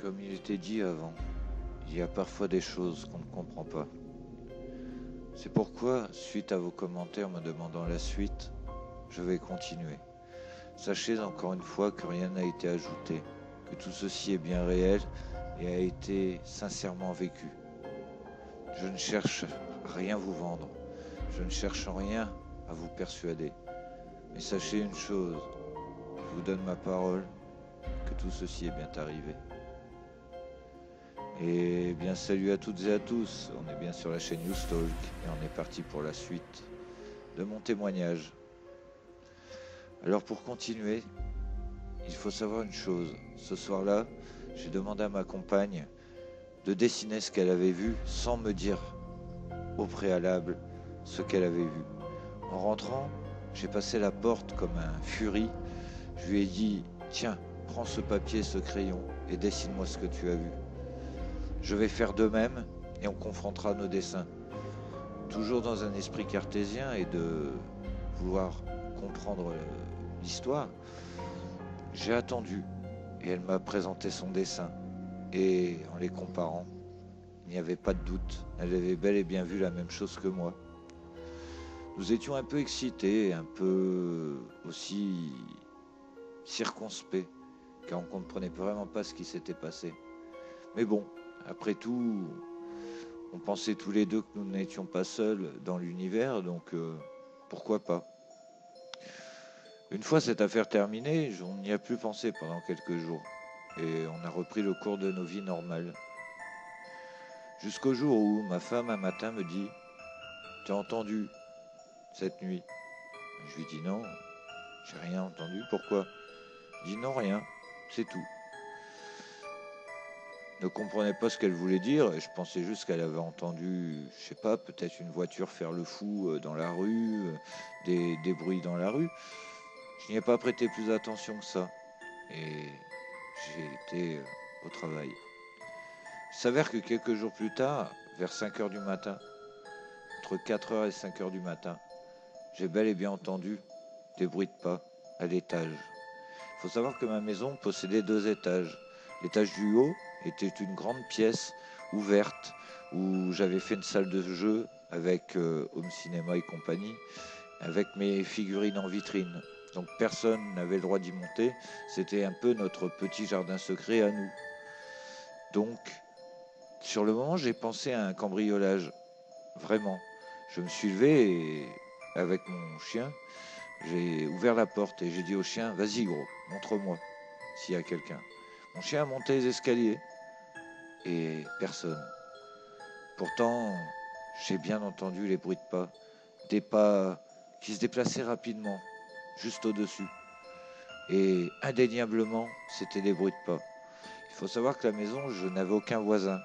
Comme il était dit avant, il y a parfois des choses qu'on ne comprend pas. C'est pourquoi, suite à vos commentaires me demandant la suite, je vais continuer. Sachez encore une fois que rien n'a été ajouté, que tout ceci est bien réel et a été sincèrement vécu. Je ne cherche rien à vous vendre, je ne cherche rien à vous persuader. Mais sachez une chose, je vous donne ma parole, que tout ceci est bien arrivé. Et bien salut à toutes et à tous, on est bien sur la chaîne YouStalk et on est parti pour la suite de mon témoignage. Alors pour continuer, il faut savoir une chose, ce soir-là, j'ai demandé à ma compagne de dessiner ce qu'elle avait vu sans me dire au préalable ce qu'elle avait vu. En rentrant, j'ai passé la porte comme un furie, je lui ai dit « Tiens, prends ce papier, ce crayon et dessine-moi ce que tu as vu ». Je vais faire de même et on confrontera nos dessins. Toujours dans un esprit cartésien et de vouloir comprendre l'histoire, j'ai attendu et elle m'a présenté son dessin. Et en les comparant, il n'y avait pas de doute, elle avait bel et bien vu la même chose que moi. Nous étions un peu excités, un peu aussi circonspects, car on ne comprenait vraiment pas ce qui s'était passé. Mais bon, après tout, on pensait tous les deux que nous n'étions pas seuls dans l'univers, donc pourquoi pas. Une fois cette affaire terminée, on n'y a plus pensé pendant quelques jours, et on a repris le cours de nos vies normales. Jusqu'au jour où ma femme un matin me dit « Tu as entendu cette nuit ?» Je lui dis « Non, j'ai rien entendu, pourquoi ?» Je dis « Non, rien, c'est tout. » Je ne comprenais pas ce qu'elle voulait dire et je pensais juste qu'elle avait entendu, je sais pas, peut-être une voiture faire le fou dans la rue, des bruits dans la rue. Je n'y ai pas prêté plus attention que ça et j'ai été au travail. Il s'avère que quelques jours plus tard, vers 5 heures du matin, entre 4 heures et 5 heures du matin, j'ai bel et bien entendu des bruits de pas à l'étage. Il faut savoir que ma maison possédait 2 étages. L'étage du haut était une grande pièce ouverte où j'avais fait une salle de jeu avec home cinéma et compagnie, avec mes figurines en vitrine. Donc personne n'avait le droit d'y monter. C'était un peu notre petit jardin secret à nous. Donc, sur le moment, j'ai pensé à un cambriolage. Vraiment. Je me suis levé et, avec mon chien, j'ai ouvert la porte et j'ai dit au chien « Vas-y gros, montre-moi s'il y a quelqu'un ». Mon chien a monté les escaliers et personne. Pourtant, j'ai bien entendu les bruits de pas, des pas qui se déplaçaient rapidement, juste au-dessus. Et indéniablement, c'était des bruits de pas. Il faut savoir que la maison, je n'avais aucun voisin,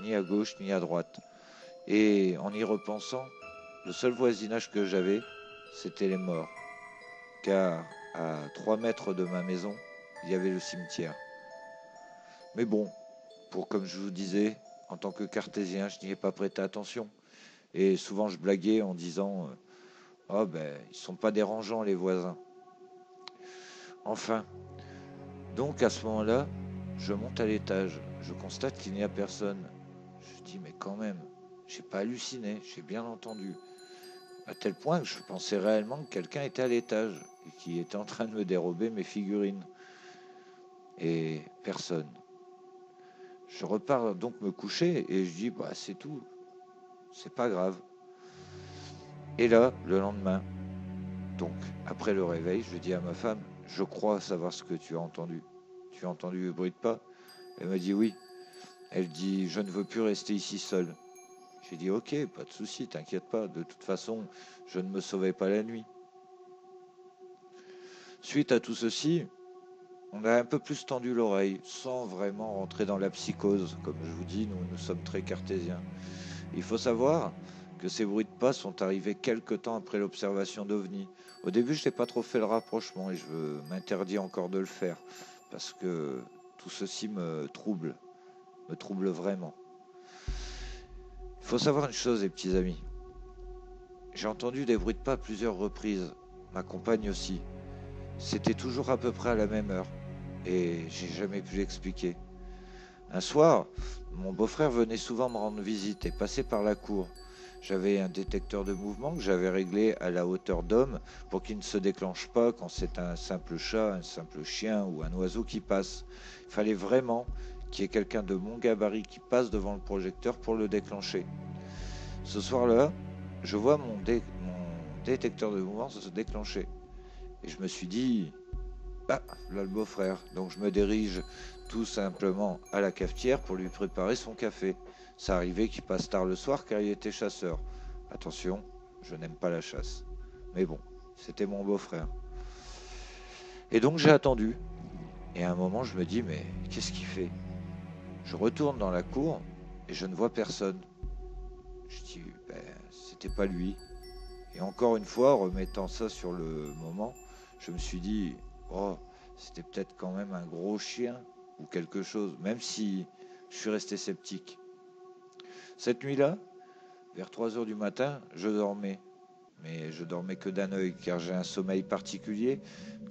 ni à gauche ni à droite. Et en y repensant, le seul voisinage que j'avais, c'était les morts. Car à 3 mètres de ma maison, il y avait le cimetière. Mais bon, comme je vous disais, en tant que cartésien, je n'y ai pas prêté attention. Et souvent je blaguais en disant « Oh ben, ils sont pas dérangeants les voisins ». Enfin, donc à ce moment-là, je monte à l'étage. Je constate qu'il n'y a personne. Je dis « Mais quand même, j'ai pas halluciné, j'ai bien entendu ». À tel point que je pensais réellement que quelqu'un était à l'étage et qui était en train de me dérober mes figurines. Et personne. Je repars donc me coucher et je dis bah c'est tout, c'est pas grave. Et là, le lendemain, donc après le réveil, je dis à ma femme, je crois savoir ce que tu as entendu. Tu as entendu le bruit de pas? Elle m'a dit oui. Elle dit je ne veux plus rester ici seule. J'ai dit ok, pas de souci, t'inquiète pas, de toute façon, je ne me sauvais pas la nuit. Suite à tout ceci, on a un peu plus tendu l'oreille, sans vraiment rentrer dans la psychose. Comme je vous dis, nous sommes très cartésiens. Il faut savoir que ces bruits de pas sont arrivés quelque temps après l'observation d'OVNI. Au début, je n'ai pas trop fait le rapprochement et je m'interdis encore de le faire parce que tout ceci me trouble vraiment. Il faut savoir une chose, les petits amis. J'ai entendu des bruits de pas à plusieurs reprises, ma compagne aussi. C'était toujours à peu près à la même heure et j'ai jamais pu l'expliquer. Un soir, mon beau-frère venait souvent me rendre visite et passait par la cour. J'avais un détecteur de mouvement que j'avais réglé à la hauteur d'homme pour qu'il ne se déclenche pas quand c'est un simple chat, un simple chien ou un oiseau qui passe. Il fallait vraiment qu'il y ait quelqu'un de mon gabarit qui passe devant le projecteur pour le déclencher. Ce soir-là, je vois mon détecteur de mouvement se déclencher. Et je me suis dit, bah, là le beau-frère. Donc je me dirige tout simplement à la cafetière pour lui préparer son café. Ça arrivait qu'il passe tard le soir car il était chasseur. Attention, je n'aime pas la chasse. Mais bon, c'était mon beau-frère. Et donc j'ai attendu. Et à un moment, je me dis, mais qu'est-ce qu'il fait? Je retourne dans la cour et je ne vois personne. Je dis, ben, c'était pas lui. Et encore une fois, remettant ça sur le moment, je me suis dit, oh, c'était peut-être quand même un gros chien ou quelque chose, même si je suis resté sceptique. Cette nuit-là, vers 3 heures du matin, je dormais. Mais je dormais que d'un œil, car j'ai un sommeil particulier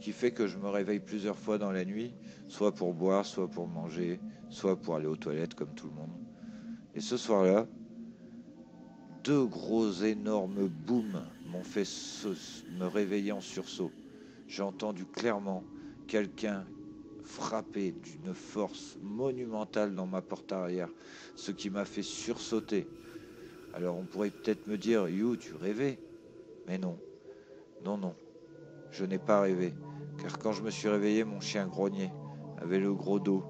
qui fait que je me réveille plusieurs fois dans la nuit, soit pour boire, soit pour manger, soit pour aller aux toilettes comme tout le monde. Et ce soir-là, deux gros énormes booms m'ont fait me réveiller en sursaut. J'ai entendu clairement quelqu'un frapper d'une force monumentale dans ma porte arrière, ce qui m'a fait sursauter. Alors on pourrait peut-être me dire, You, tu rêvais? Mais non, non, non, je n'ai pas rêvé. Car quand je me suis réveillé, mon chien grognait, avait le gros dos.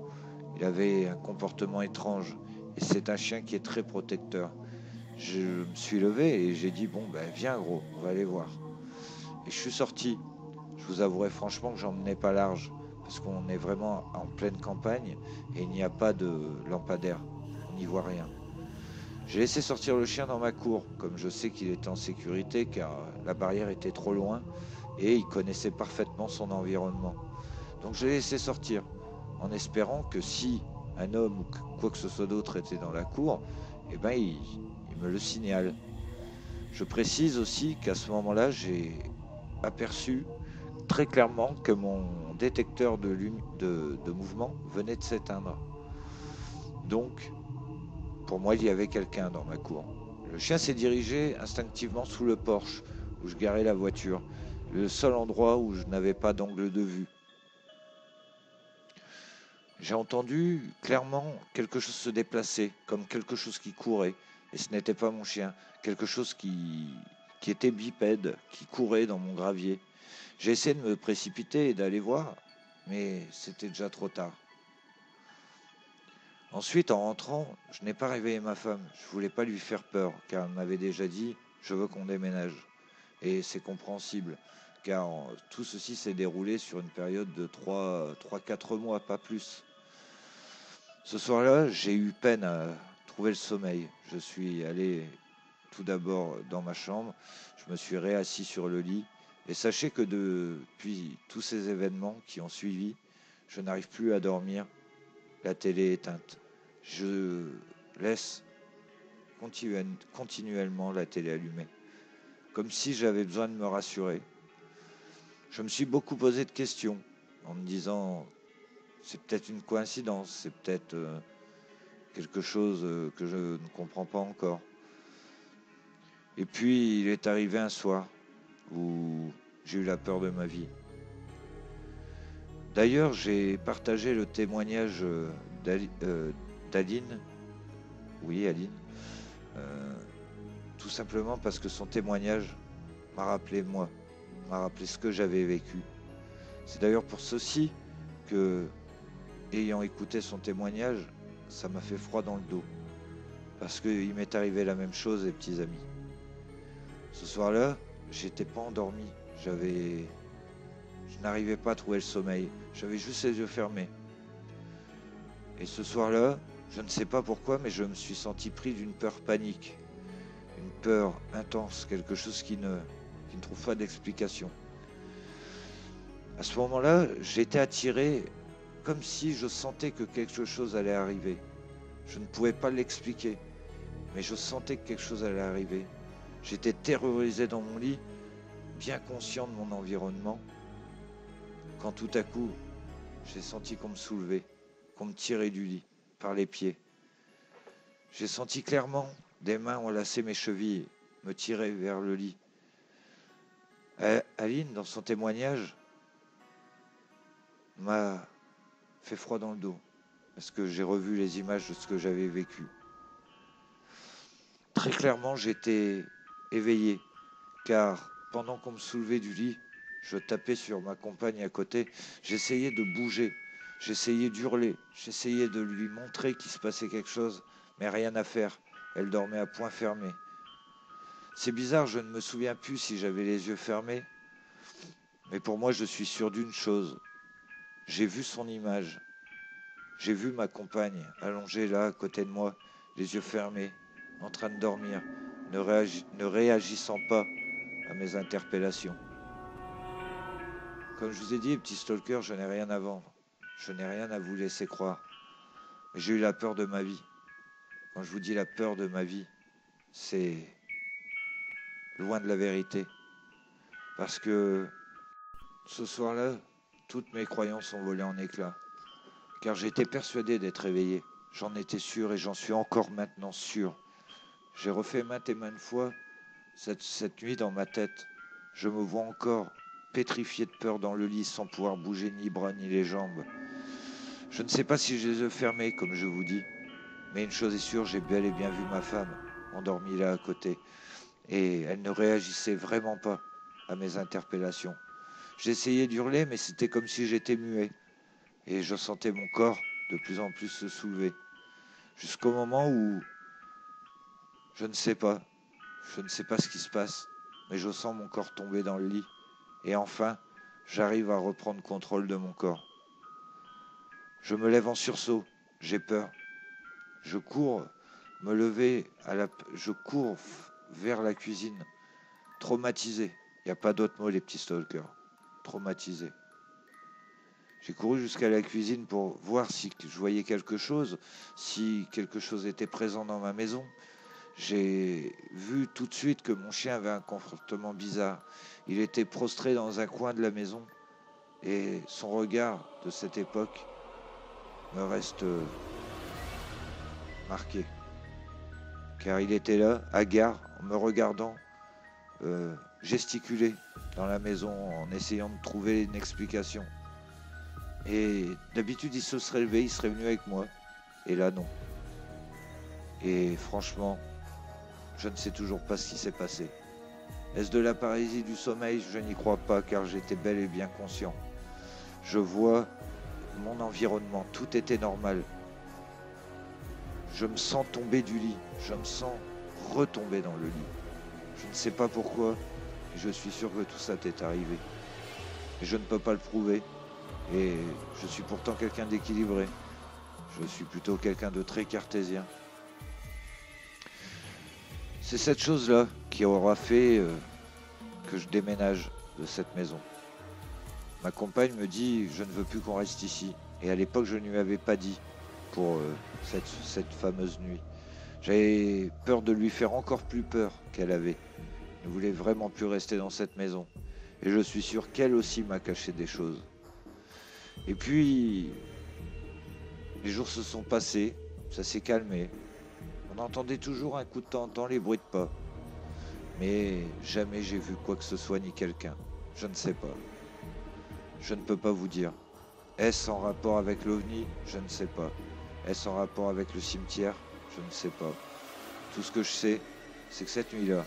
Il avait un comportement étrange. Et c'est un chien qui est très protecteur. Je me suis levé et j'ai dit, bon, ben viens gros, on va aller voir. Et je suis sorti. Je vous avouerai franchement que j'en menais pas large, parce qu'on est vraiment en pleine campagne et il n'y a pas de lampadaire. On n'y voit rien. J'ai laissé sortir le chien dans ma cour, comme je sais qu'il était en sécurité car la barrière était trop loin et il connaissait parfaitement son environnement. Donc je l'ai laissé sortir, en espérant que si un homme ou quoi que ce soit d'autre était dans la cour, eh ben il me le signale. Je précise aussi qu'à ce moment-là, j'ai aperçu très clairement que mon détecteur de mouvement venait de s'éteindre. Donc, pour moi, il y avait quelqu'un dans ma cour. Le chien s'est dirigé instinctivement sous le porche où je garais la voiture, le seul endroit où je n'avais pas d'angle de vue. J'ai entendu clairement quelque chose se déplacer, comme quelque chose qui courait. Et ce n'était pas mon chien, quelque chose qui était bipède, qui courait dans mon gravier. J'ai essayé de me précipiter et d'aller voir, mais c'était déjà trop tard. Ensuite, en rentrant, je n'ai pas réveillé ma femme. Je ne voulais pas lui faire peur, car elle m'avait déjà dit « je veux qu'on déménage ». Et c'est compréhensible, car tout ceci s'est déroulé sur une période de 3-4 mois, pas plus. Ce soir-là, j'ai eu peine à trouver le sommeil. Je suis allé tout d'abord dans ma chambre, je me suis réassis sur le lit, et sachez que depuis tous ces événements qui ont suivi, je n'arrive plus à dormir, la télé éteinte. Je laisse continuellement la télé allumée, comme si j'avais besoin de me rassurer. Je me suis beaucoup posé de questions, en me disant, c'est peut-être une coïncidence, c'est peut-être quelque chose que je ne comprends pas encore. Et puis, il est arrivé un soir où j'ai eu la peur de ma vie. D'ailleurs, j'ai partagé le témoignage d'Aline. Oui, Aline. Tout simplement parce que son témoignage m'a rappelé moi, m'a rappelé ce que j'avais vécu. C'est d'ailleurs pour ceci que, ayant écouté son témoignage, ça m'a fait froid dans le dos. Parce qu'il m'est arrivé la même chose, les petits amis. Ce soir-là, j'étais pas endormi. Je n'arrivais pas à trouver le sommeil. J'avais juste les yeux fermés. Et ce soir-là, je ne sais pas pourquoi, mais je me suis senti pris d'une peur panique. Une peur intense, quelque chose qui ne trouve pas d'explication. À ce moment-là, j'étais attiré comme si je sentais que quelque chose allait arriver. Je ne pouvais pas l'expliquer, mais je sentais que quelque chose allait arriver. J'étais terrorisé dans mon lit, bien conscient de mon environnement, quand tout à coup, j'ai senti qu'on me soulevait, qu'on me tirait du lit. par les pieds. J'ai senti clairement des mains enlacer mes chevilles, me tirer vers le lit. Aline, dans son témoignage, m'a fait froid dans le dos, parce que j'ai revu les images de ce que j'avais vécu. Très clairement, j'étais éveillé, car pendant qu'on me soulevait du lit, je tapais sur ma compagne à côté, j'essayais de bouger, j'essayais d'hurler, j'essayais de lui montrer qu'il se passait quelque chose, mais rien à faire, elle dormait à poing fermé. C'est bizarre, je ne me souviens plus si j'avais les yeux fermés, mais pour moi, je suis sûr d'une chose, j'ai vu son image, j'ai vu ma compagne allongée là, à côté de moi, les yeux fermés, en train de dormir, ne réagissant pas à mes interpellations. Comme je vous ai dit, petit stalker, je n'ai rien à vendre. Je n'ai rien à vous laisser croire. Mais j'ai eu la peur de ma vie. Quand je vous dis la peur de ma vie, c'est loin de la vérité. Parce que ce soir-là, toutes mes croyances ont volé en éclats. Car j'étais persuadé d'être éveillé. J'en étais sûr et j'en suis encore maintenant sûr. J'ai refait maintes et maintes fois cette nuit dans ma tête. Je me vois encore pétrifié de peur dans le lit sans pouvoir bouger ni bras ni les jambes. Je ne sais pas si j'ai les yeux fermés, comme je vous dis, mais une chose est sûre, j'ai bel et bien vu ma femme endormie là à côté, et elle ne réagissait vraiment pas à mes interpellations. J'essayais d'hurler, mais c'était comme si j'étais muet, et je sentais mon corps de plus en plus se soulever, jusqu'au moment où je ne sais pas ce qui se passe, mais je sens mon corps tomber dans le lit, et enfin, j'arrive à reprendre contrôle de mon corps. Je me lève en sursaut, j'ai peur. Je cours me lever, je cours vers la cuisine, traumatisé. Il n'y a pas d'autre mot, les petits stalkers. Traumatisé. J'ai couru jusqu'à la cuisine pour voir si je voyais quelque chose, si quelque chose était présent dans ma maison. J'ai vu tout de suite que mon chien avait un comportement bizarre. Il était prostré dans un coin de la maison et son regard de cette époque me reste marqué. Car il était là, hagard, en me regardant, gesticuler dans la maison en essayant de trouver une explication. Et d'habitude, il se serait levé, il serait venu avec moi. Et là, non. Et franchement, je ne sais toujours pas ce qui s'est passé. Est-ce de la paralysie du sommeil? Je n'y crois pas, car j'étais bel et bien conscient. Je vois mon environnement, tout était normal. Je me sens tomber du lit, je me sens retomber dans le lit. Je ne sais pas pourquoi, mais je suis sûr que tout ça t'est arrivé. Et je ne peux pas le prouver, et je suis pourtant quelqu'un d'équilibré. Je suis plutôt quelqu'un de très cartésien. C'est cette chose-là qui aura fait que je déménage de cette maison. Ma compagne me dit « Je ne veux plus qu'on reste ici ». Et à l'époque, je ne lui avais pas dit pour cette fameuse nuit. J'avais peur de lui faire encore plus peur qu'elle avait. Elle ne voulait vraiment plus rester dans cette maison. Et je suis sûr qu'elle aussi m'a caché des choses. Et puis, les jours se sont passés, ça s'est calmé. On entendait toujours un coup de temps en temps les bruits de pas. Mais jamais j'ai vu quoi que ce soit ni quelqu'un. Je ne sais pas. Je ne peux pas vous dire. Est-ce en rapport avec l'OVNI? Je ne sais pas. Est-ce en rapport avec le cimetière? Je ne sais pas. Tout ce que je sais, c'est que cette nuit-là,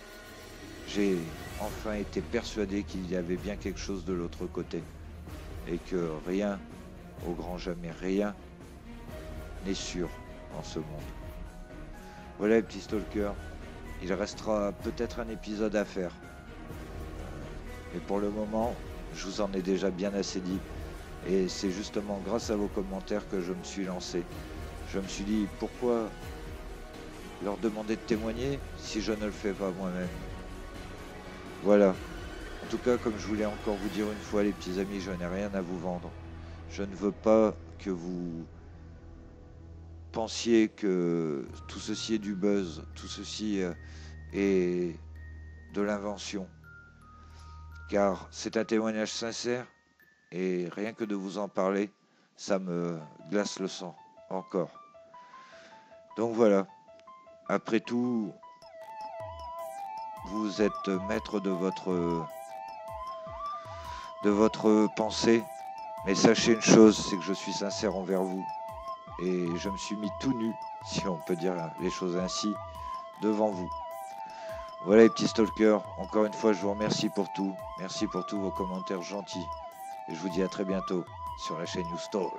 j'ai enfin été persuadé qu'il y avait bien quelque chose de l'autre côté. Et que rien, au grand jamais, rien n'est sûr en ce monde. Voilà les petits stalkers. Il restera peut-être un épisode à faire. Mais pour le moment, je vous en ai déjà bien assez dit. Et c'est justement grâce à vos commentaires que je me suis lancé. Je me suis dit, pourquoi leur demander de témoigner si je ne le fais pas moi-même? Voilà. En tout cas, comme je voulais encore vous dire une fois, les petits amis, je n'ai rien à vous vendre. Je ne veux pas que vous pensiez que tout ceci est du buzz, tout ceci est de l'invention. Car c'est un témoignage sincère et rien que de vous en parler, ça me glace le sang, encore. Donc voilà, après tout, vous êtes maître de votre pensée. Mais sachez une chose, c'est que je suis sincère envers vous. Et je me suis mis tout nu, si on peut dire les choses ainsi, devant vous. Voilà les petits stalkers, encore une fois je vous remercie pour tout. Merci pour tous vos commentaires gentils. Et je vous dis à très bientôt sur la chaîne YouStalk.